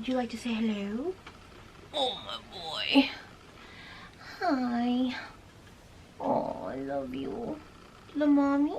Would you like to say hello? Oh, my boy. Hi. Oh, I love you. Do you love mommy?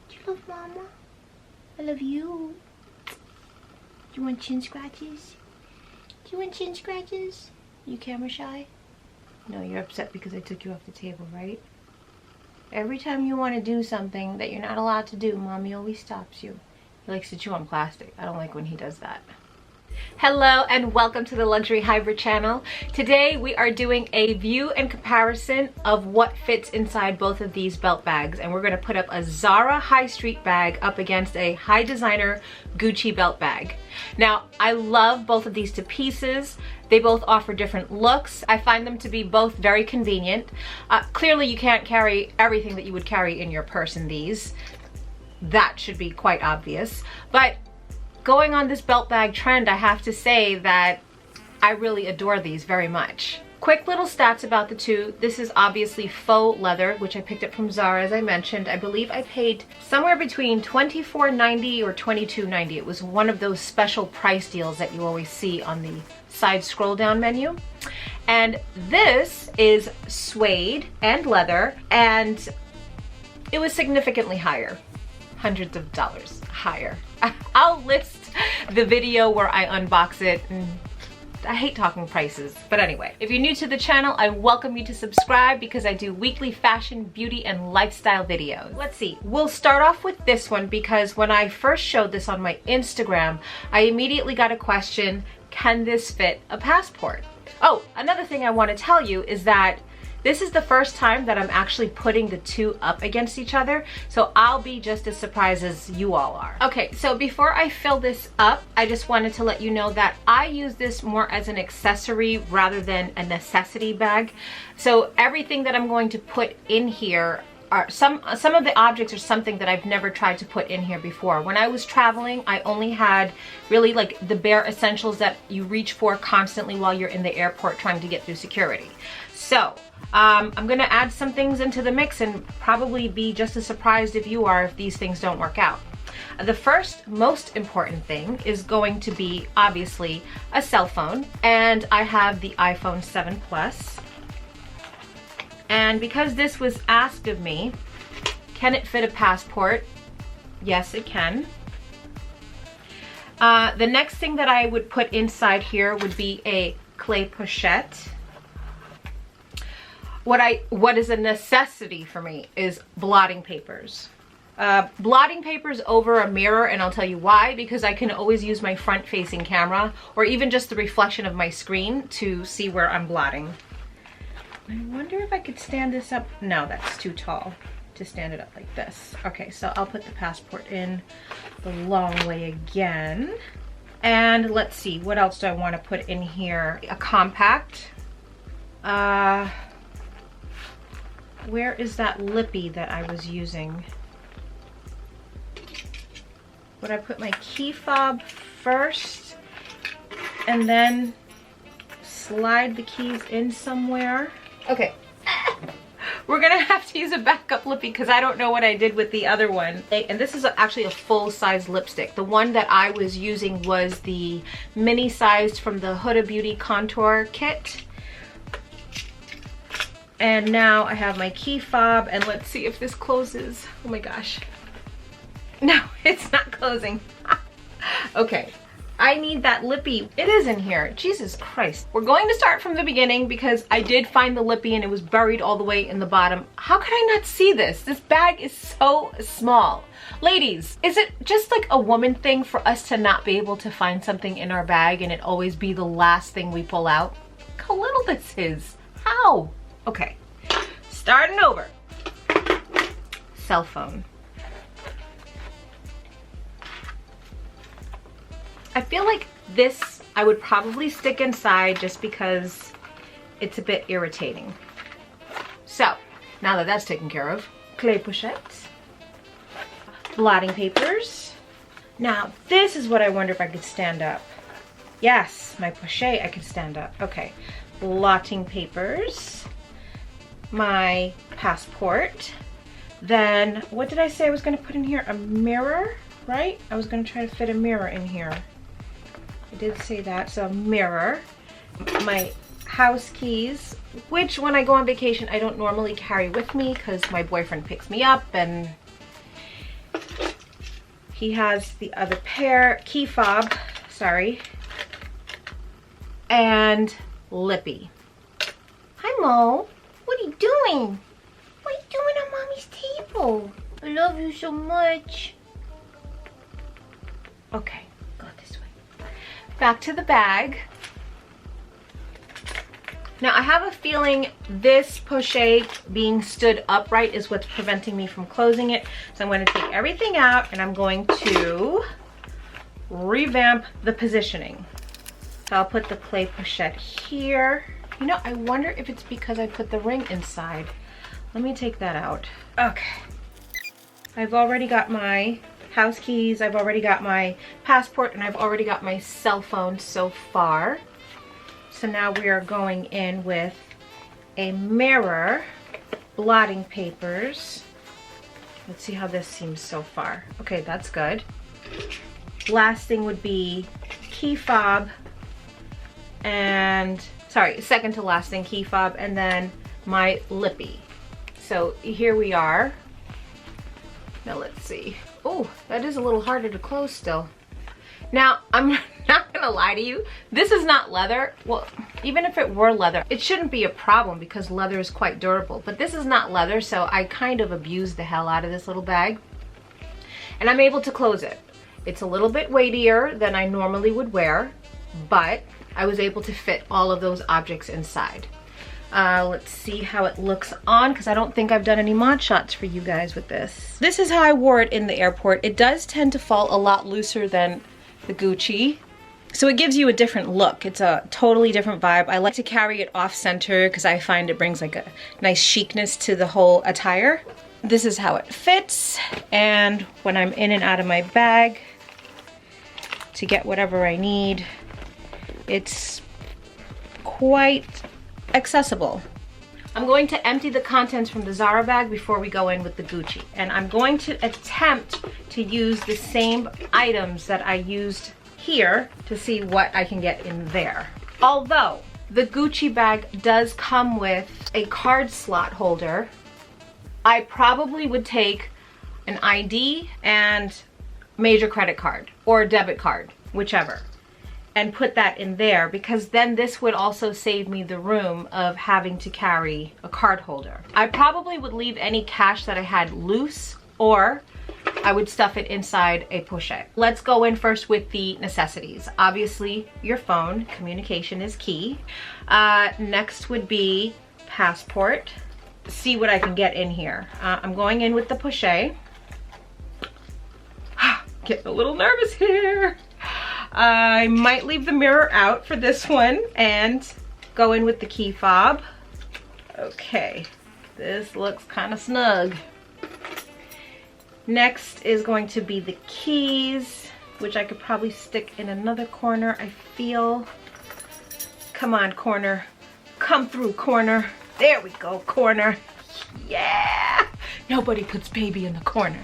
Do you love mama? I love you. Do you want chin scratches? Do you want chin scratches? You camera shy? No, you're upset because I took you off the table, right? Every time you want to do something that you're not allowed to do, mommy always stops you. He likes to chew on plastic. I don't like when he does that. Hello and welcome to the Luxury Hybrid channel. Today we are doing a view and comparison of what fits inside both of these belt bags, and we're going to put up a Zara high street bag up against a high designer Gucci belt bag. Now, I love both of these to pieces. They both offer different looks. I find them to be both very convenient. Clearly you can't carry everything that you would carry in your purse in these. That should be quite obvious. But going on this belt bag trend, I have to say that I really adore these very much. Quick little stats about the two. This is obviously faux leather, which I picked up from Zara, as I mentioned. I believe I paid somewhere between $24.90 or $22.90. It was one of those special price deals that you always see on the side scroll down menu. And this is suede and leather, and it was significantly higher. Hundreds of dollars higher. I'll list the video where I unbox it. I hate talking prices, but anyway, if you're new to the channel, I welcome you to subscribe because I do weekly fashion, beauty, and lifestyle videos. Let's see, we'll start off with this one because when I first showed this on my Instagram, I immediately got a question, can this fit a passport? Oh, another thing I want to tell you is that this is the first time that I'm actually putting the two up against each other, so I'll be just as surprised as you all are. Okay, so before I fill this up, I just wanted to let you know that I use this more as an accessory rather than a necessity bag. So everything that I'm going to put in here are some of the objects are something that I've never tried to put in here before. When I was traveling, I only had really like the bare essentials that you reach for constantly while you're in the airport trying to get through security. So I'm gonna add some things into the mix and probably be just as surprised if you are if these things don't work out. The first most important thing is going to be obviously a cell phone, and I have the iPhone 7 Plus. And because this was asked of me, can it fit a passport? Yes, it can. The next thing that I would put inside here would be a clay pochette. What is a necessity for me is blotting papers. Blotting papers over a mirror, and I'll tell you why, because I can always use my front-facing camera or even just the reflection of my screen to see where I'm blotting. I wonder if I could stand this up. No, that's too tall to stand it up like this. Okay, so I'll put the passport in the long way again. And let's see, what else do I want to put in here? A compact. Where is that lippy that I was using? Would I put my key fob first and then slide the keys in somewhere? Okay, we're gonna have to use a backup lippy because I don't know what I did with the other one. And this is actually a full-size lipstick. The one that I was using was the mini-sized from the Huda Beauty contour kit. And now I have my key fob, and let's see if this closes. Oh my gosh. No, it's not closing. Okay. I need that lippy. It is in here. Jesus Christ. We're going to start from the beginning because I did find the lippy and it was buried all the way in the bottom. How could I not see this? This bag is so small. Ladies, is it just like a woman thing for us to not be able to find something in our bag and it always be the last thing we pull out? Look how little this is. How? Okay, starting over. Cell phone. I feel like this I would probably stick inside just because it's a bit irritating. So, now that that's taken care of, clay pochettes, blotting papers. Now, this is what I wonder if I could stand up. Yes, my pochette I could stand up. Okay, blotting papers, my passport. Then, what did I say I was gonna put in here? A mirror, right? I was gonna try to fit a mirror in here. I did say that. So a mirror, my house keys, which when I go on vacation I don't normally carry with me because my boyfriend picks me up and he has the other pair, key fob, sorry, and lippy. Hi Mo, what are you doing? What are you doing on mommy's table? I love you so much. Okay, go this way. Back to the bag. Now I have a feeling this pochette being stood upright is what's preventing me from closing it. So I'm going to take everything out and I'm going to revamp the positioning. So I'll put the play pochette here. You know, I wonder if it's because I put the ring inside. Let me take that out. Okay. I've already got my house keys, I've already got my passport, and I've already got my cell phone so far. So now we are going in with a mirror, blotting papers. Let's see how this seems so far. Okay, that's good. Last thing would be key fob and, sorry, second to last thing, key fob, and then my lippy. So here we are. Now let's see. Oh, that is a little harder to close still. Now, I'm not gonna lie to you, this is not leather. Well, even if it were leather, it shouldn't be a problem because leather is quite durable, but this is not leather, so I kind of abused the hell out of this little bag. And I'm able to close it. It's a little bit weightier than I normally would wear, but I was able to fit all of those objects inside. Let's see how it looks on, because I don't think I've done any mod shots for you guys with this. This is how I wore it in the airport. It does tend to fall a lot looser than the Gucci, so it gives you a different look. It's a totally different vibe. I like to carry it off center because I find it brings like a nice chicness to the whole attire. This is how it fits, and when I'm in and out of my bag to get whatever I need, it's quite accessible. I'm going to empty the contents from the Zara bag before we go in with the Gucci, and I'm going to attempt to use the same items that I used here to see what I can get in there. Although the Gucci bag does come with a card slot holder, I probably would take an ID and major credit card or debit card, whichever, and put that in there, because then this would also save me the room of having to carry a card holder. I probably would leave any cash that I had loose, or I would stuff it inside a pochette. Let's go in first with the necessities. Obviously, your phone, communication is key. Next would be passport. See what I can get in here. I'm going in with the pochette. Getting a little nervous here. I might leave the mirror out for this one and go in with the key fob. Okay, this looks kind of snug. Next is going to be the keys, which I could probably stick in another corner, I feel. Come on, corner. Come through, corner. There we go, corner. Yeah! Nobody puts baby in the corner.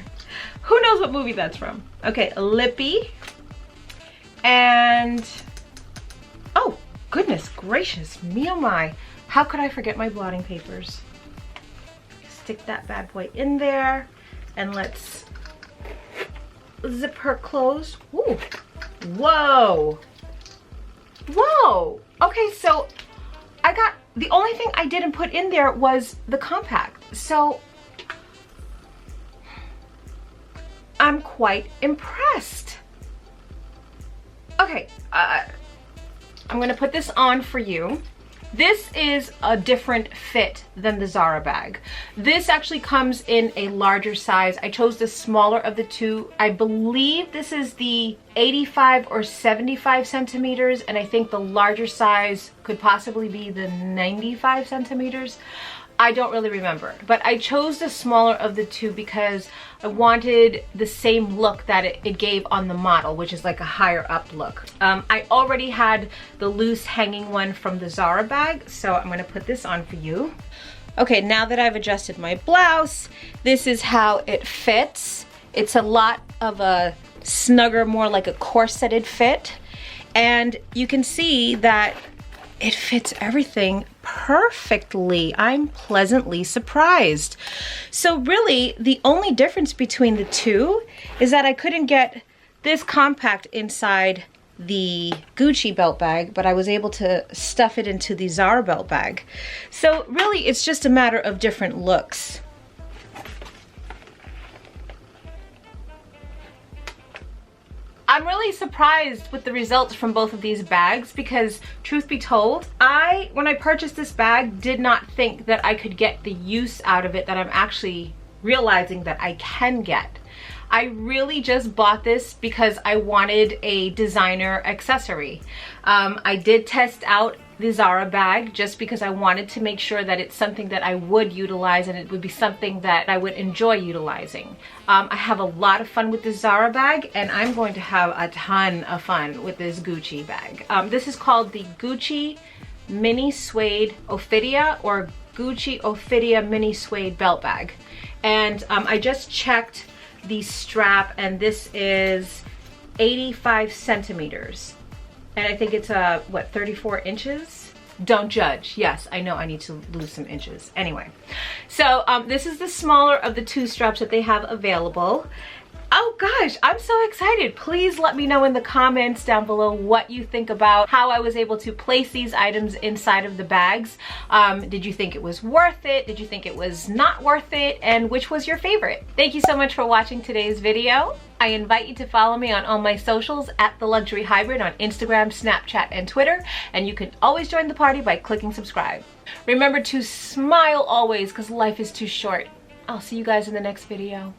Who knows what movie that's from? Okay, a lippy. And, oh, goodness gracious, me oh my. How could I forget my blotting papers? Stick that bad boy in there, and let's zip her closed. Ooh, whoa, whoa. Okay, so I got, the only thing I didn't put in there was the compact. So I'm quite impressed. Okay, I'm gonna put this on for you. This is a different fit than the Zara bag. This actually comes in a larger size. I chose the smaller of the two. I believe this is the 85 or 75 centimeters, and I think the larger size could possibly be the 95 centimeters. I don't really remember, but I chose the smaller of the two because I wanted the same look that it gave on the model, which is like a higher up look. I already had the loose hanging one from the Zara bag, so I'm gonna put this on for you. Okay, now that I've adjusted my blouse, this is how it fits. It's a lot of a snugger, more like a corseted fit. And you can see that it fits everything perfectly. I'm pleasantly surprised. So really, the only difference between the two is that I couldn't get this compact inside the Gucci belt bag, but I was able to stuff it into the Zara belt bag. So really, it's just a matter of different looks. I'm really surprised with the results from both of these bags because, truth be told, when I purchased this bag, did not think that I could get the use out of it that I'm actually realizing that I can get. I really just bought this because I wanted a designer accessory. I did test out the Zara bag just because I wanted to make sure that it's something that I would utilize and it would be something that I would enjoy utilizing. I have a lot of fun with this Zara bag, and I'm going to have a ton of fun with this Gucci bag. This is called the Gucci Mini Suede Ophidia, or Gucci Ophidia Mini Suede Belt Bag. And I just checked the strap, and this is 85 centimeters. And I think it's what, 34 inches? Don't judge. Yes, I know I need to lose some inches. Anyway, so this is the smaller of the two straps that they have available. Oh gosh, I'm so excited. Please let me know in the comments down below what you think about how I was able to place these items inside of the bags. Did you think it was worth it? Did you think it was not worth it? And which was your favorite? Thank you so much for watching today's video. I invite you to follow me on all my socials at The Luxury Hybrid on Instagram, Snapchat, and Twitter. And you can always join the party by clicking subscribe. Remember to smile always, because life is too short. I'll see you guys in the next video.